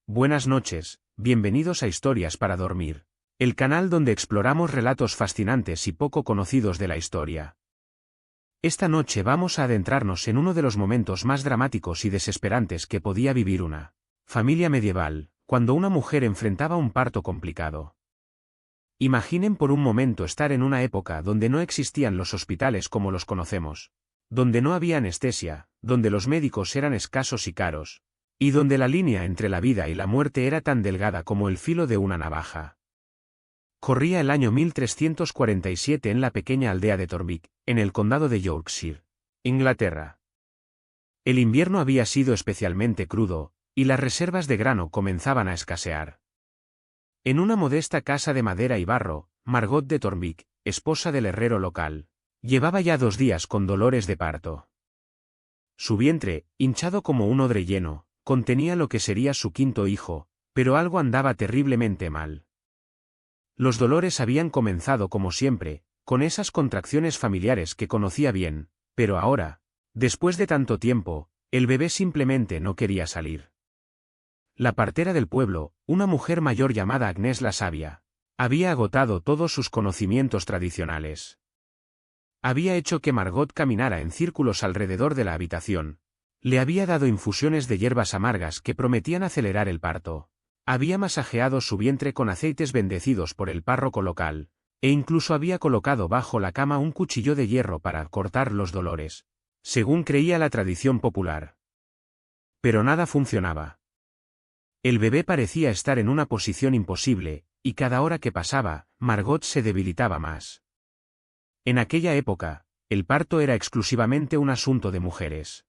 Buenas noches, bienvenidos a Historias para Dormir, el canal donde exploramos relatos fascinantes y poco conocidos de la historia. Esta noche vamos a adentrarnos en uno de los momentos más dramáticos y desesperantes que podía vivir una familia medieval, cuando una mujer enfrentaba un parto complicado. Imaginen por un momento estar en una época donde no existían los hospitales como los conocemos, donde no había anestesia, donde los médicos eran escasos y caros, y donde la línea entre la vida y la muerte era tan delgada como el filo de una navaja. Corría el año 1347 en la pequeña aldea de Torvik, en el condado de Yorkshire, Inglaterra. El invierno había sido especialmente crudo, y las reservas de grano comenzaban a escasear. En una modesta casa de madera y barro, Margot de Torvik, esposa del herrero local, llevaba ya 2 días con dolores de parto. Su vientre, hinchado como un odre lleno, contenía lo que sería su 5.º hijo, pero algo andaba terriblemente mal. Los dolores habían comenzado como siempre, con esas contracciones familiares que conocía bien, pero ahora, después de tanto tiempo, el bebé simplemente no quería salir. La partera del pueblo, una mujer mayor llamada Agnès la Sabia, había agotado todos sus conocimientos tradicionales. Había hecho que Margot caminara en círculos alrededor de la habitación. Le había dado infusiones de hierbas amargas que prometían acelerar el parto. Había masajeado su vientre con aceites bendecidos por el párroco local, e incluso había colocado bajo la cama un cuchillo de hierro para cortar los dolores, según creía la tradición popular. Pero nada funcionaba. El bebé parecía estar en una posición imposible, y cada hora que pasaba, Margot se debilitaba más. En aquella época, el parto era exclusivamente un asunto de mujeres.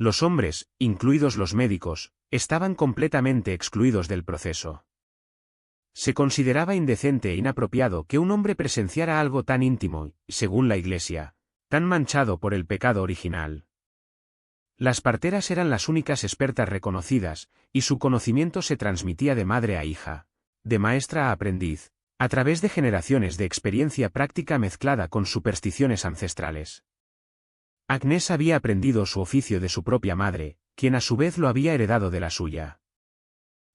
Los hombres, incluidos los médicos, estaban completamente excluidos del proceso. Se consideraba indecente e inapropiado que un hombre presenciara algo tan íntimo, y, según la Iglesia, tan manchado por el pecado original. Las parteras eran las únicas expertas reconocidas, y su conocimiento se transmitía de madre a hija, de maestra a aprendiz, a través de generaciones de experiencia práctica mezclada con supersticiones ancestrales. Agnès había aprendido su oficio de su propia madre, quien a su vez lo había heredado de la suya.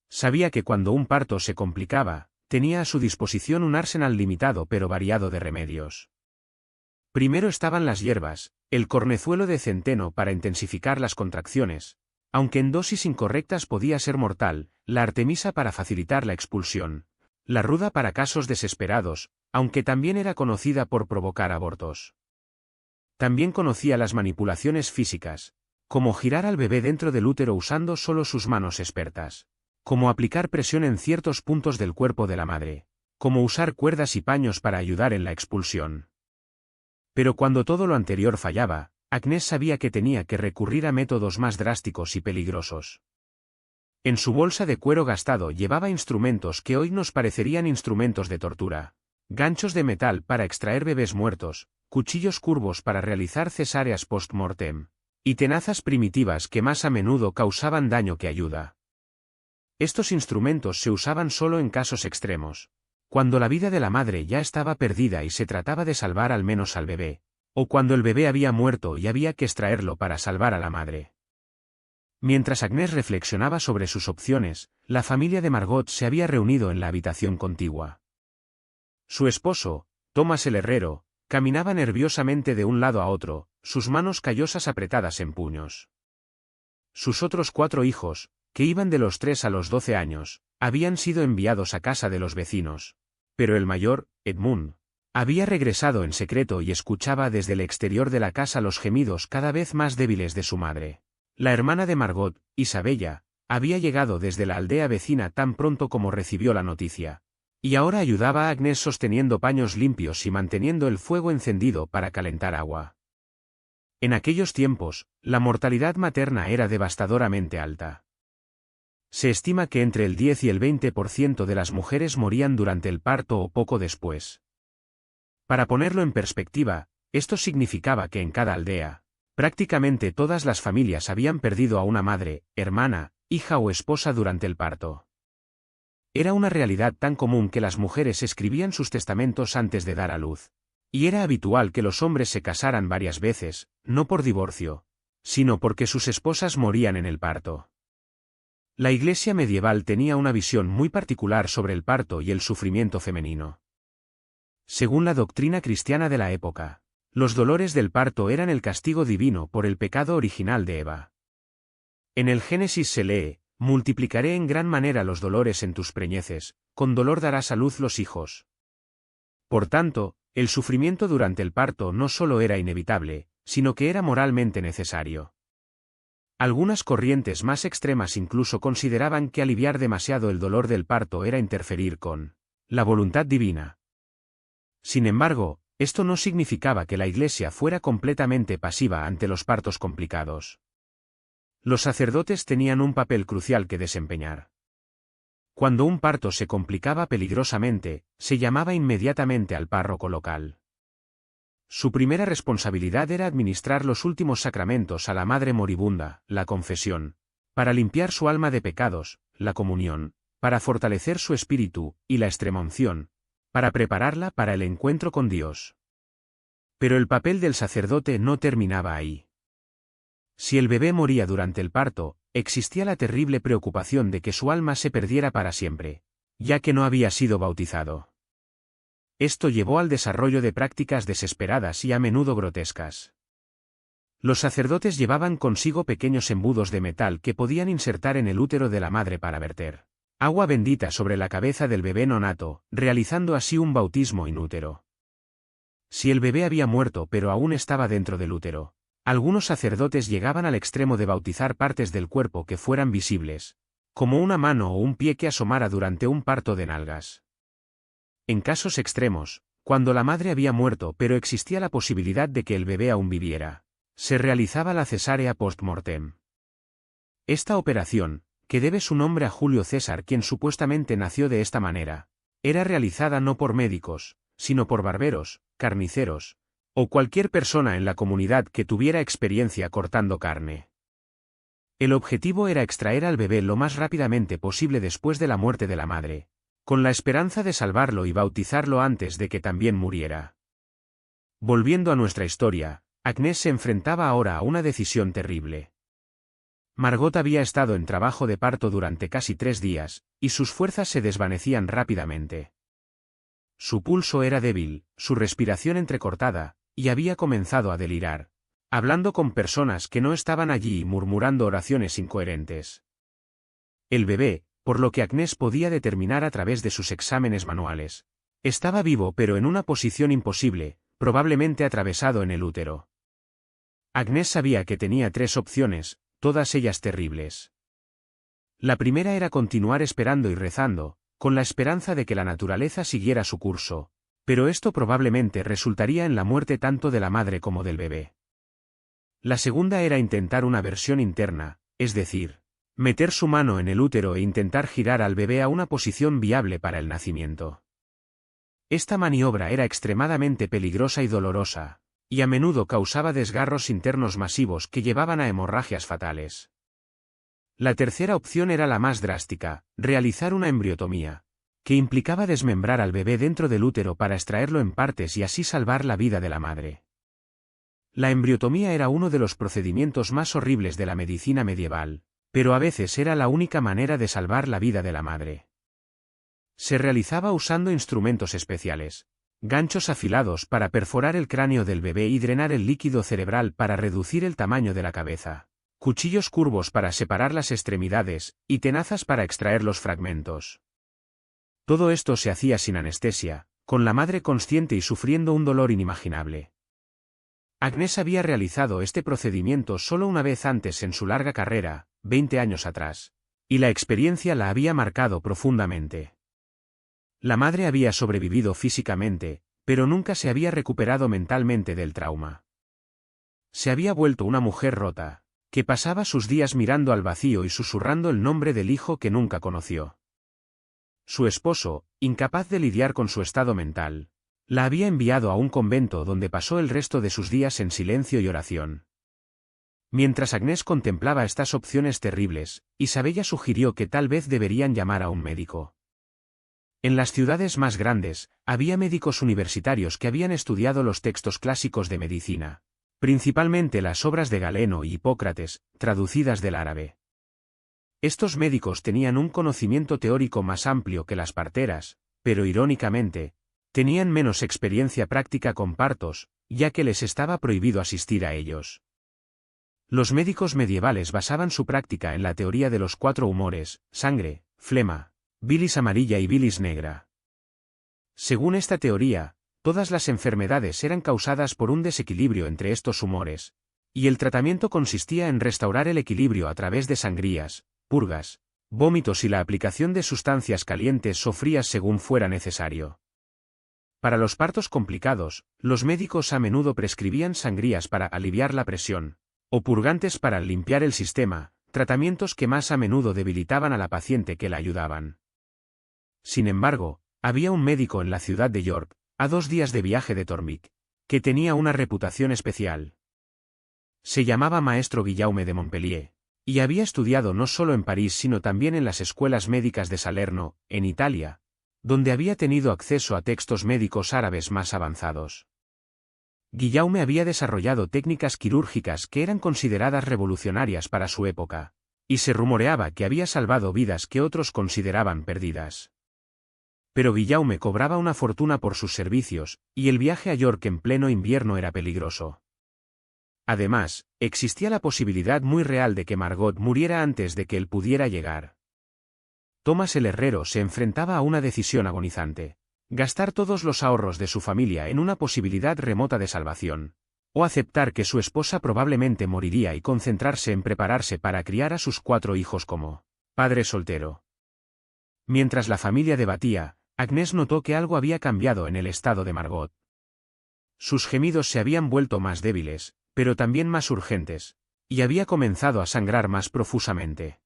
Sabía que cuando un parto se complicaba, tenía a su disposición un arsenal limitado pero variado de remedios. Primero estaban las hierbas, el cornezuelo de centeno para intensificar las contracciones, aunque en dosis incorrectas podía ser mortal, la artemisa para facilitar la expulsión, la ruda para casos desesperados, aunque también era conocida por provocar abortos. También conocía las manipulaciones físicas, como girar al bebé dentro del útero usando solo sus manos expertas, como aplicar presión en ciertos puntos del cuerpo de la madre, como usar cuerdas y paños para ayudar en la expulsión. Pero cuando todo lo anterior fallaba, Agnès sabía que tenía que recurrir a métodos más drásticos y peligrosos. En su bolsa de cuero gastado llevaba instrumentos que hoy nos parecerían instrumentos de tortura, ganchos de metal para extraer bebés muertos, cuchillos curvos para realizar cesáreas post-mortem, y tenazas primitivas que más a menudo causaban daño que ayuda. Estos instrumentos se usaban solo en casos extremos, cuando la vida de la madre ya estaba perdida y se trataba de salvar al menos al bebé, o cuando el bebé había muerto y había que extraerlo para salvar a la madre. Mientras Agnès reflexionaba sobre sus opciones, la familia de Margot se había reunido en la habitación contigua. Su esposo, Thomas el herrero, caminaba nerviosamente de un lado a otro, sus manos callosas apretadas en puños. Sus otros 4 hijos, que iban de los 3 a los 12 años, habían sido enviados a casa de los vecinos, pero el mayor, Edmund, había regresado en secreto y escuchaba desde el exterior de la casa los gemidos cada vez más débiles de su madre. La hermana de Margot, Isabella, había llegado desde la aldea vecina tan pronto como recibió la noticia, y ahora ayudaba a Agnès sosteniendo paños limpios y manteniendo el fuego encendido para calentar agua. En aquellos tiempos, la mortalidad materna era devastadoramente alta. Se estima que entre el 10 y el 20% de las mujeres morían durante el parto o poco después. Para ponerlo en perspectiva, esto significaba que en cada aldea, prácticamente todas las familias habían perdido a una madre, hermana, hija o esposa durante el parto. Era una realidad tan común que las mujeres escribían sus testamentos antes de dar a luz. Y era habitual que los hombres se casaran varias veces, no por divorcio, sino porque sus esposas morían en el parto. La Iglesia medieval tenía una visión muy particular sobre el parto y el sufrimiento femenino. Según la doctrina cristiana de la época, los dolores del parto eran el castigo divino por el pecado original de Eva. En el Génesis se lee: multiplicaré en gran manera los dolores en tus preñeces, con dolor darás a luz los hijos. Por tanto, el sufrimiento durante el parto no solo era inevitable, sino que era moralmente necesario. Algunas corrientes más extremas incluso consideraban que aliviar demasiado el dolor del parto era interferir con la voluntad divina. Sin embargo, esto no significaba que la Iglesia fuera completamente pasiva ante los partos complicados. Los sacerdotes tenían un papel crucial que desempeñar. Cuando un parto se complicaba peligrosamente, se llamaba inmediatamente al párroco local. Su primera responsabilidad era administrar los últimos sacramentos a la madre moribunda, la confesión, para limpiar su alma de pecados, la comunión, para fortalecer su espíritu, y la extremaunción, para prepararla para el encuentro con Dios. Pero el papel del sacerdote no terminaba ahí. Si el bebé moría durante el parto, existía la terrible preocupación de que su alma se perdiera para siempre, ya que no había sido bautizado. Esto llevó al desarrollo de prácticas desesperadas y a menudo grotescas. Los sacerdotes llevaban consigo pequeños embudos de metal que podían insertar en el útero de la madre para verter agua bendita sobre la cabeza del bebé nonato, realizando así un bautismo in útero. Si el bebé había muerto pero aún estaba dentro del útero, algunos sacerdotes llegaban al extremo de bautizar partes del cuerpo que fueran visibles, como una mano o un pie que asomara durante un parto de nalgas. En casos extremos, cuando la madre había muerto pero existía la posibilidad de que el bebé aún viviera, se realizaba la cesárea post-mortem. Esta operación, que debe su nombre a Julio César, quien supuestamente nació de esta manera, era realizada no por médicos, sino por barberos, carniceros, o cualquier persona en la comunidad que tuviera experiencia cortando carne. El objetivo era extraer al bebé lo más rápidamente posible después de la muerte de la madre, con la esperanza de salvarlo y bautizarlo antes de que también muriera. Volviendo a nuestra historia, Agnès se enfrentaba ahora a una decisión terrible. Margot había estado en trabajo de parto durante casi 3 días, y sus fuerzas se desvanecían rápidamente. Su pulso era débil, su respiración entrecortada, y había comenzado a delirar, hablando con personas que no estaban allí y murmurando oraciones incoherentes. El bebé, por lo que Agnès podía determinar a través de sus exámenes manuales, estaba vivo pero en una posición imposible, probablemente atravesado en el útero. Agnès sabía que tenía 3 opciones, todas ellas terribles. La primera era continuar esperando y rezando, con la esperanza de que la naturaleza siguiera su curso, pero esto probablemente resultaría en la muerte tanto de la madre como del bebé. La segunda era intentar una versión interna, es decir, meter su mano en el útero e intentar girar al bebé a una posición viable para el nacimiento. Esta maniobra era extremadamente peligrosa y dolorosa, y a menudo causaba desgarros internos masivos que llevaban a hemorragias fatales. La tercera opción era la más drástica, realizar una embriotomía, que implicaba desmembrar al bebé dentro del útero para extraerlo en partes y así salvar la vida de la madre. La embriotomía era uno de los procedimientos más horribles de la medicina medieval, pero a veces era la única manera de salvar la vida de la madre. Se realizaba usando instrumentos especiales, ganchos afilados para perforar el cráneo del bebé y drenar el líquido cerebral para reducir el tamaño de la cabeza, cuchillos curvos para separar las extremidades, y tenazas para extraer los fragmentos. Todo esto se hacía sin anestesia, con la madre consciente y sufriendo un dolor inimaginable. Agnès había realizado este procedimiento solo una vez antes en su larga carrera, 20 años atrás, y la experiencia la había marcado profundamente. La madre había sobrevivido físicamente, pero nunca se había recuperado mentalmente del trauma. Se había vuelto una mujer rota, que pasaba sus días mirando al vacío y susurrando el nombre del hijo que nunca conoció. Su esposo, incapaz de lidiar con su estado mental, la había enviado a un convento donde pasó el resto de sus días en silencio y oración. Mientras Agnès contemplaba estas opciones terribles, Isabella sugirió que tal vez deberían llamar a un médico. En las ciudades más grandes, había médicos universitarios que habían estudiado los textos clásicos de medicina, principalmente las obras de Galeno y Hipócrates, traducidas del árabe. Estos médicos tenían un conocimiento teórico más amplio que las parteras, pero irónicamente, tenían menos experiencia práctica con partos, ya que les estaba prohibido asistir a ellos. Los médicos medievales basaban su práctica en la teoría de los 4 humores: sangre, flema, bilis amarilla y bilis negra. Según esta teoría, todas las enfermedades eran causadas por un desequilibrio entre estos humores, y el tratamiento consistía en restaurar el equilibrio a través de sangrías, purgas, vómitos y la aplicación de sustancias calientes o frías según fuera necesario. Para los partos complicados, los médicos a menudo prescribían sangrías para aliviar la presión, o purgantes para limpiar el sistema, tratamientos que más a menudo debilitaban a la paciente que la ayudaban. Sin embargo, había un médico en la ciudad de York, a 2 días de viaje de Tormig, que tenía una reputación especial. Se llamaba Maestro Guillaume de Montpellier, y había estudiado no solo en París sino también en las escuelas médicas de Salerno, en Italia, donde había tenido acceso a textos médicos árabes más avanzados. Guillaume había desarrollado técnicas quirúrgicas que eran consideradas revolucionarias para su época, y se rumoreaba que había salvado vidas que otros consideraban perdidas. Pero Guillaume cobraba una fortuna por sus servicios, y el viaje a York en pleno invierno era peligroso. Además, existía la posibilidad muy real de que Margot muriera antes de que él pudiera llegar. Thomas el herrero se enfrentaba a una decisión agonizante: gastar todos los ahorros de su familia en una posibilidad remota de salvación, o aceptar que su esposa probablemente moriría y concentrarse en prepararse para criar a sus 4 hijos como padre soltero. Mientras la familia debatía, Agnès notó que algo había cambiado en el estado de Margot. Sus gemidos se habían vuelto más débiles, pero también más urgentes, y había comenzado a sangrar más profusamente.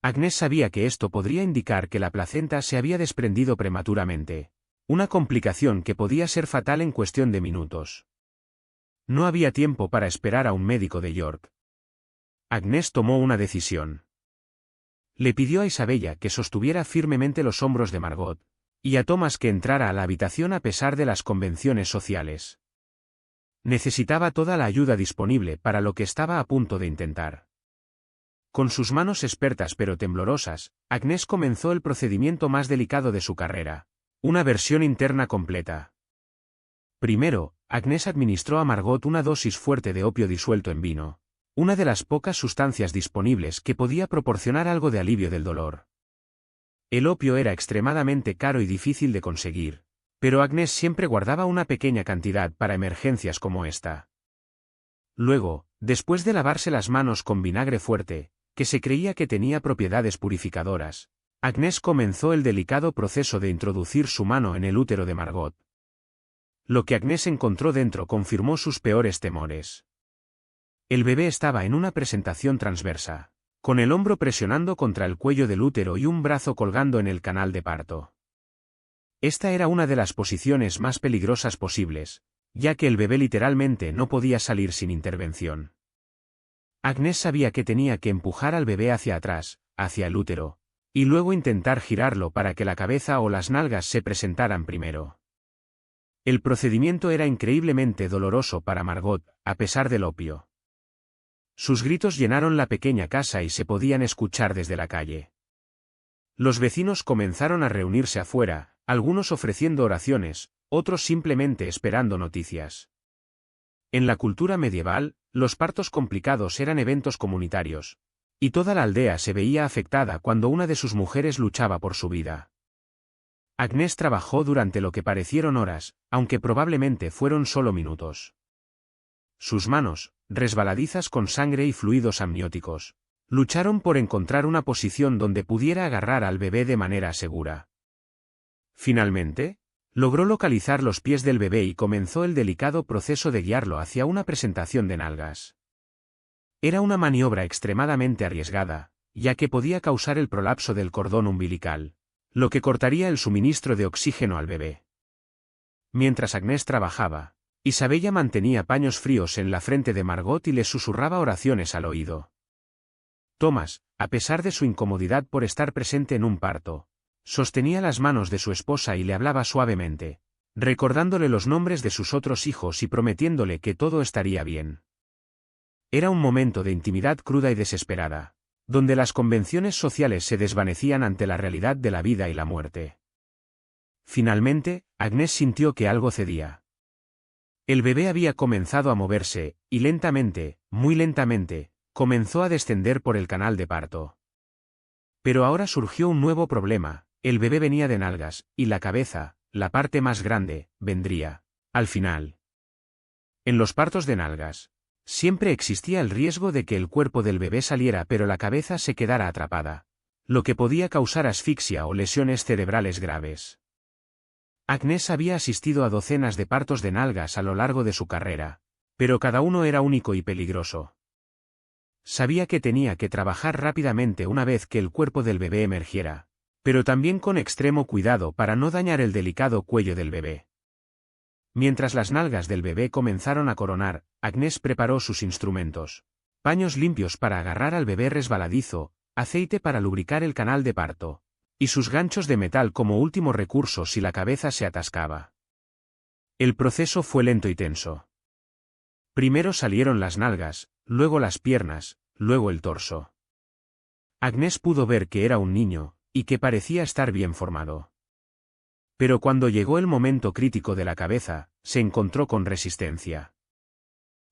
Agnès sabía que esto podría indicar que la placenta se había desprendido prematuramente, una complicación que podía ser fatal en cuestión de minutos. No había tiempo para esperar a un médico de York. Agnès tomó una decisión. Le pidió a Isabella que sostuviera firmemente los hombros de Margot, y a Thomas que entrara a la habitación a pesar de las convenciones sociales. Necesitaba toda la ayuda disponible para lo que estaba a punto de intentar. Con sus manos expertas pero temblorosas, Agnès comenzó el procedimiento más delicado de su carrera, una versión interna completa. Primero, Agnès administró a Margot una dosis fuerte de opio disuelto en vino, una de las pocas sustancias disponibles que podía proporcionar algo de alivio del dolor. El opio era extremadamente caro y difícil de conseguir, pero Agnès siempre guardaba una pequeña cantidad para emergencias como esta. Luego, después de lavarse las manos con vinagre fuerte, que se creía que tenía propiedades purificadoras, Agnès comenzó el delicado proceso de introducir su mano en el útero de Margot. Lo que Agnès encontró dentro confirmó sus peores temores. El bebé estaba en una presentación transversa, con el hombro presionando contra el cuello del útero y un brazo colgando en el canal de parto. Esta era una de las posiciones más peligrosas posibles, ya que el bebé literalmente no podía salir sin intervención. Agnès sabía que tenía que empujar al bebé hacia atrás, hacia el útero, y luego intentar girarlo para que la cabeza o las nalgas se presentaran primero. El procedimiento era increíblemente doloroso para Margot, a pesar del opio. Sus gritos llenaron la pequeña casa y se podían escuchar desde la calle. Los vecinos comenzaron a reunirse afuera, algunos ofreciendo oraciones, otros simplemente esperando noticias. En la cultura medieval, los partos complicados eran eventos comunitarios, y toda la aldea se veía afectada cuando una de sus mujeres luchaba por su vida. Agnès trabajó durante lo que parecieron horas, aunque probablemente fueron solo minutos. Sus manos, resbaladizas con sangre y fluidos amnióticos, lucharon por encontrar una posición donde pudiera agarrar al bebé de manera segura. Finalmente, logró localizar los pies del bebé y comenzó el delicado proceso de guiarlo hacia una presentación de nalgas. Era una maniobra extremadamente arriesgada, ya que podía causar el prolapso del cordón umbilical, lo que cortaría el suministro de oxígeno al bebé. Mientras Agnès trabajaba, Isabella mantenía paños fríos en la frente de Margot y le susurraba oraciones al oído. Thomas, a pesar de su incomodidad por estar presente en un parto, sostenía las manos de su esposa y le hablaba suavemente, recordándole los nombres de sus otros hijos y prometiéndole que todo estaría bien. Era un momento de intimidad cruda y desesperada, donde las convenciones sociales se desvanecían ante la realidad de la vida y la muerte. Finalmente, Agnès sintió que algo cedía. El bebé había comenzado a moverse, y lentamente, muy lentamente, comenzó a descender por el canal de parto. Pero ahora surgió un nuevo problema: el bebé venía de nalgas, y la cabeza, la parte más grande, vendría al final. En los partos de nalgas, siempre existía el riesgo de que el cuerpo del bebé saliera pero la cabeza se quedara atrapada, lo que podía causar asfixia o lesiones cerebrales graves. Agnès había asistido a docenas de partos de nalgas a lo largo de su carrera, pero cada uno era único y peligroso. Sabía que tenía que trabajar rápidamente una vez que el cuerpo del bebé emergiera, pero también con extremo cuidado para no dañar el delicado cuello del bebé. Mientras las nalgas del bebé comenzaron a coronar, Agnès preparó sus instrumentos: paños limpios para agarrar al bebé resbaladizo, aceite para lubricar el canal de parto, y sus ganchos de metal como último recurso si la cabeza se atascaba. El proceso fue lento y tenso. Primero salieron las nalgas, luego las piernas, luego el torso. Agnès pudo ver que era un niño, y que parecía estar bien formado. Pero cuando llegó el momento crítico de la cabeza, se encontró con resistencia.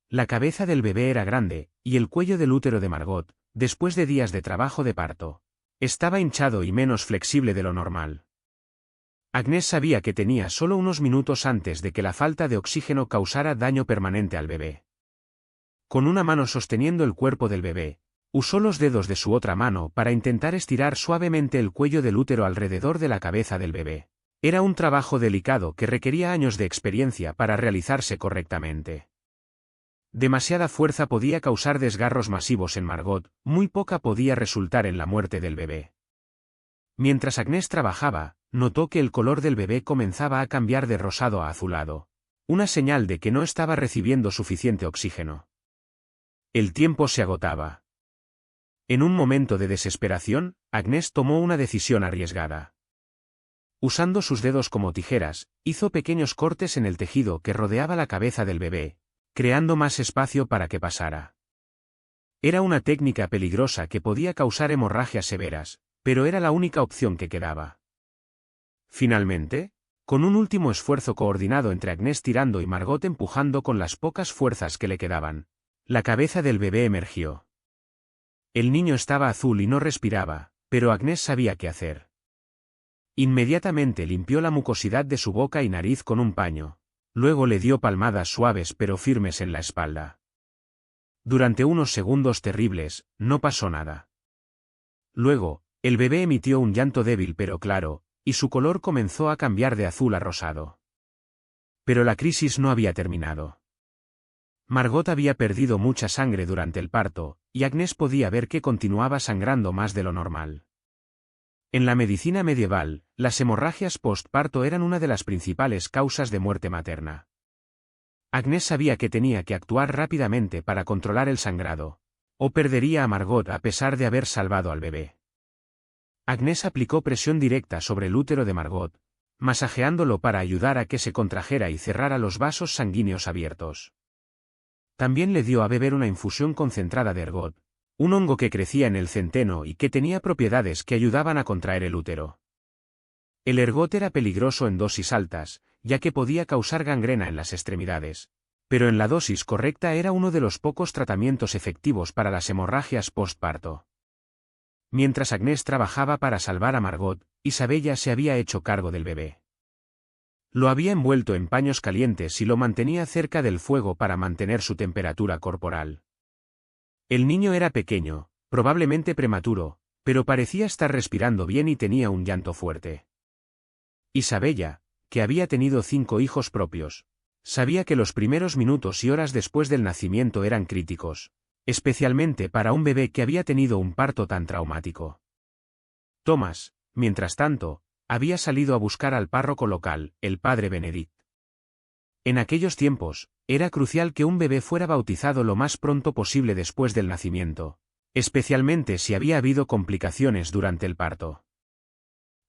La cabeza del bebé era grande, y el cuello del útero de Margot, después de días de trabajo de parto, estaba hinchado y menos flexible de lo normal. Agnès sabía que tenía solo unos minutos antes de que la falta de oxígeno causara daño permanente al bebé. Con una mano sosteniendo el cuerpo del bebé, usó los dedos de su otra mano para intentar estirar suavemente el cuello del útero alrededor de la cabeza del bebé. Era un trabajo delicado que requería años de experiencia para realizarse correctamente. Demasiada fuerza podía causar desgarros masivos en Margot, muy poca podía resultar en la muerte del bebé. Mientras Agnès trabajaba, notó que el color del bebé comenzaba a cambiar de rosado a azulado, una señal de que no estaba recibiendo suficiente oxígeno. El tiempo se agotaba. En un momento de desesperación, Agnès tomó una decisión arriesgada. Usando sus dedos como tijeras, hizo pequeños cortes en el tejido que rodeaba la cabeza del bebé, creando más espacio para que pasara. Era una técnica peligrosa que podía causar hemorragias severas, pero era la única opción que quedaba. Finalmente, con un último esfuerzo coordinado entre Agnès tirando y Margot empujando con las pocas fuerzas que le quedaban, la cabeza del bebé emergió. El niño estaba azul y no respiraba, pero Agnès sabía qué hacer. Inmediatamente limpió la mucosidad de su boca y nariz con un paño, luego le dio palmadas suaves pero firmes en la espalda. Durante unos segundos terribles, no pasó nada. Luego, el bebé emitió un llanto débil pero claro, y su color comenzó a cambiar de azul a rosado. Pero la crisis no había terminado. Margot había perdido mucha sangre durante el parto, y Agnès podía ver que continuaba sangrando más de lo normal. En la medicina medieval, las hemorragias postparto eran una de las principales causas de muerte materna. Agnès sabía que tenía que actuar rápidamente para controlar el sangrado, o perdería a Margot a pesar de haber salvado al bebé. Agnès aplicó presión directa sobre el útero de Margot, masajeándolo para ayudar a que se contrajera y cerrara los vasos sanguíneos abiertos. También le dio a beber una infusión concentrada de ergot, un hongo que crecía en el centeno y que tenía propiedades que ayudaban a contraer el útero. El ergot era peligroso en dosis altas, ya que podía causar gangrena en las extremidades, pero en la dosis correcta era uno de los pocos tratamientos efectivos para las hemorragias postparto. Mientras Agnès trabajaba para salvar a Margot, Isabella se había hecho cargo del bebé. Lo había envuelto en paños calientes y lo mantenía cerca del fuego para mantener su temperatura corporal. El niño era pequeño, probablemente prematuro, pero parecía estar respirando bien y tenía un llanto fuerte. Isabella, que había tenido 5 hijos propios, sabía que los primeros minutos y horas después del nacimiento eran críticos, especialmente para un bebé que había tenido un parto tan traumático. Thomas, mientras tanto, había salido a buscar al párroco local, el padre Benedict. En aquellos tiempos, era crucial que un bebé fuera bautizado lo más pronto posible después del nacimiento, especialmente si había habido complicaciones durante el parto.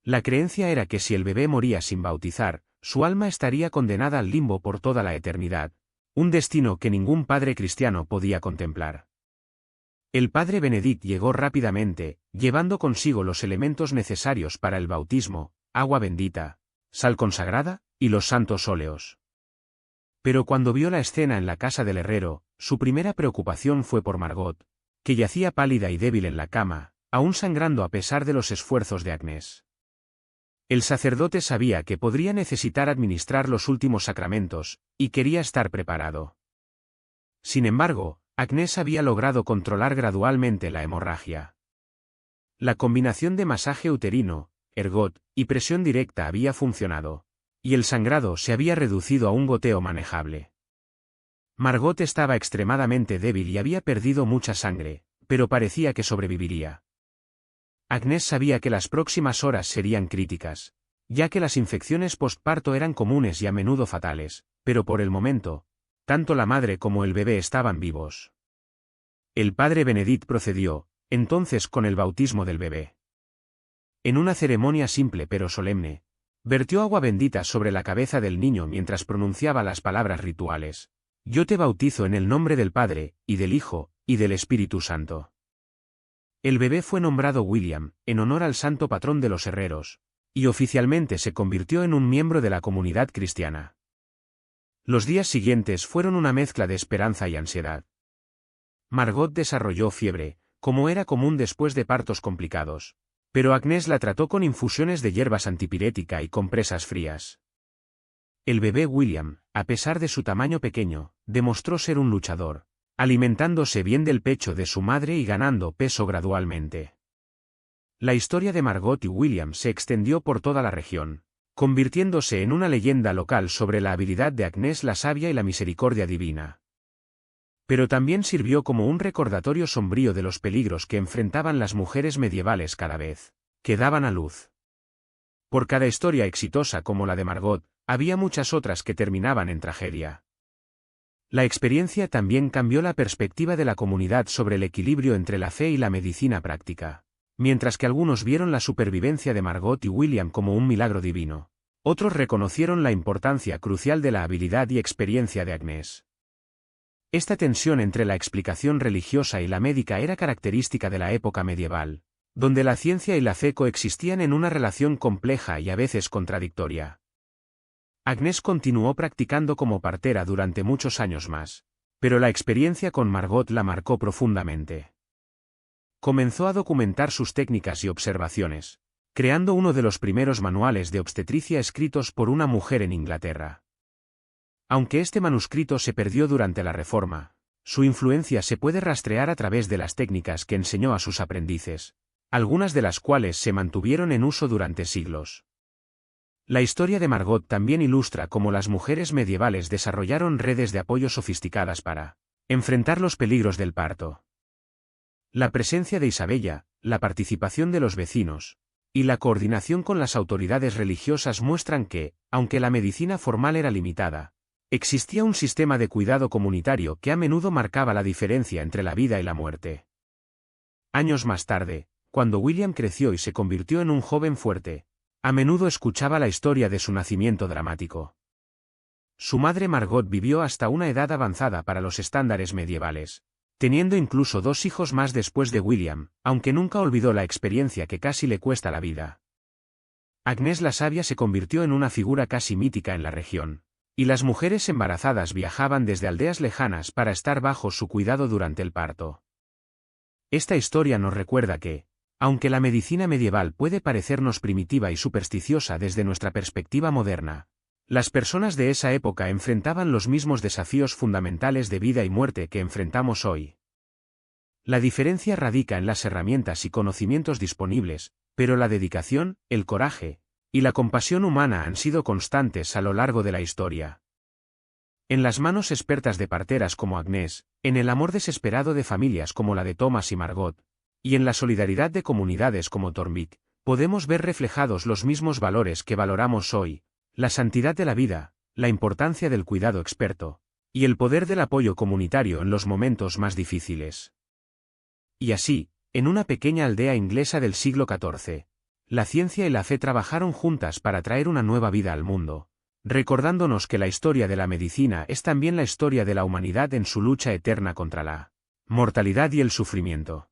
La creencia era que si el bebé moría sin bautizar, su alma estaría condenada al limbo por toda la eternidad, un destino que ningún padre cristiano podía contemplar. El padre Benedict llegó rápidamente, llevando consigo los elementos necesarios para el bautismo, agua bendita, sal consagrada, y los santos óleos. Pero cuando vio la escena en la casa del herrero, su primera preocupación fue por Margot, que yacía pálida y débil en la cama, aún sangrando a pesar de los esfuerzos de Agnès. El sacerdote sabía que podría necesitar administrar los últimos sacramentos, y quería estar preparado. Sin embargo, Agnès había logrado controlar gradualmente la hemorragia. La combinación de masaje uterino, ergot, y presión directa había funcionado, y el sangrado se había reducido a un goteo manejable. Margot estaba extremadamente débil y había perdido mucha sangre, pero parecía que sobreviviría. Agnès sabía que las próximas horas serían críticas, ya que las infecciones postparto eran comunes y a menudo fatales, pero por el momento, tanto la madre como el bebé estaban vivos. El padre Benedict procedió, entonces, con el bautismo del bebé. En una ceremonia simple pero solemne, vertió agua bendita sobre la cabeza del niño mientras pronunciaba las palabras rituales: «Yo te bautizo en el nombre del Padre, y del Hijo, y del Espíritu Santo». El bebé fue nombrado William, en honor al santo patrón de los herreros, y oficialmente se convirtió en un miembro de la comunidad cristiana. Los días siguientes fueron una mezcla de esperanza y ansiedad. Margot desarrolló fiebre, como era común después de partos complicados, pero Agnès la trató con infusiones de hierbas antipirética y compresas frías. El bebé William, a pesar de su tamaño pequeño, demostró ser un luchador, alimentándose bien del pecho de su madre y ganando peso gradualmente. La historia de Margot y William se extendió por toda la región, convirtiéndose en una leyenda local sobre la habilidad de Agnès la sabia y la misericordia divina. Pero también sirvió como un recordatorio sombrío de los peligros que enfrentaban las mujeres medievales cada vez que daban a luz. Por cada historia exitosa como la de Margot, había muchas otras que terminaban en tragedia. La experiencia también cambió la perspectiva de la comunidad sobre el equilibrio entre la fe y la medicina práctica. Mientras que algunos vieron la supervivencia de Margot y William como un milagro divino, otros reconocieron la importancia crucial de la habilidad y experiencia de Agnès. Esta tensión entre la explicación religiosa y la médica era característica de la época medieval, donde la ciencia y la fe coexistían en una relación compleja y a veces contradictoria. Agnès continuó practicando como partera durante muchos años más, pero la experiencia con Margot la marcó profundamente. Comenzó a documentar sus técnicas y observaciones, creando uno de los primeros manuales de obstetricia escritos por una mujer en Inglaterra. Aunque este manuscrito se perdió durante la Reforma, su influencia se puede rastrear a través de las técnicas que enseñó a sus aprendices, algunas de las cuales se mantuvieron en uso durante siglos. La historia de Margot también ilustra cómo las mujeres medievales desarrollaron redes de apoyo sofisticadas para enfrentar los peligros del parto. La presencia de Isabella, la participación de los vecinos, y la coordinación con las autoridades religiosas muestran que, aunque la medicina formal era limitada, existía un sistema de cuidado comunitario que a menudo marcaba la diferencia entre la vida y la muerte. Años más tarde, cuando William creció y se convirtió en un joven fuerte, a menudo escuchaba la historia de su nacimiento dramático. Su madre Margot vivió hasta una edad avanzada para los estándares medievales, teniendo incluso 2 hijos más después de William, aunque nunca olvidó la experiencia que casi le cuesta la vida. Agnès la sabia se convirtió en una figura casi mítica en la región, y las mujeres embarazadas viajaban desde aldeas lejanas para estar bajo su cuidado durante el parto. Esta historia nos recuerda que, aunque la medicina medieval puede parecernos primitiva y supersticiosa desde nuestra perspectiva moderna, las personas de esa época enfrentaban los mismos desafíos fundamentales de vida y muerte que enfrentamos hoy. La diferencia radica en las herramientas y conocimientos disponibles, pero la dedicación, el coraje y la compasión humana han sido constantes a lo largo de la historia. En las manos expertas de parteras como Agnès, en el amor desesperado de familias como la de Thomas y Margot, y en la solidaridad de comunidades como Tornvik, podemos ver reflejados los mismos valores que valoramos hoy: la santidad de la vida, la importancia del cuidado experto, y el poder del apoyo comunitario en los momentos más difíciles. Y así, en una pequeña aldea inglesa del siglo XIV, la ciencia y la fe trabajaron juntas para traer una nueva vida al mundo, recordándonos que la historia de la medicina es también la historia de la humanidad en su lucha eterna contra la mortalidad y el sufrimiento.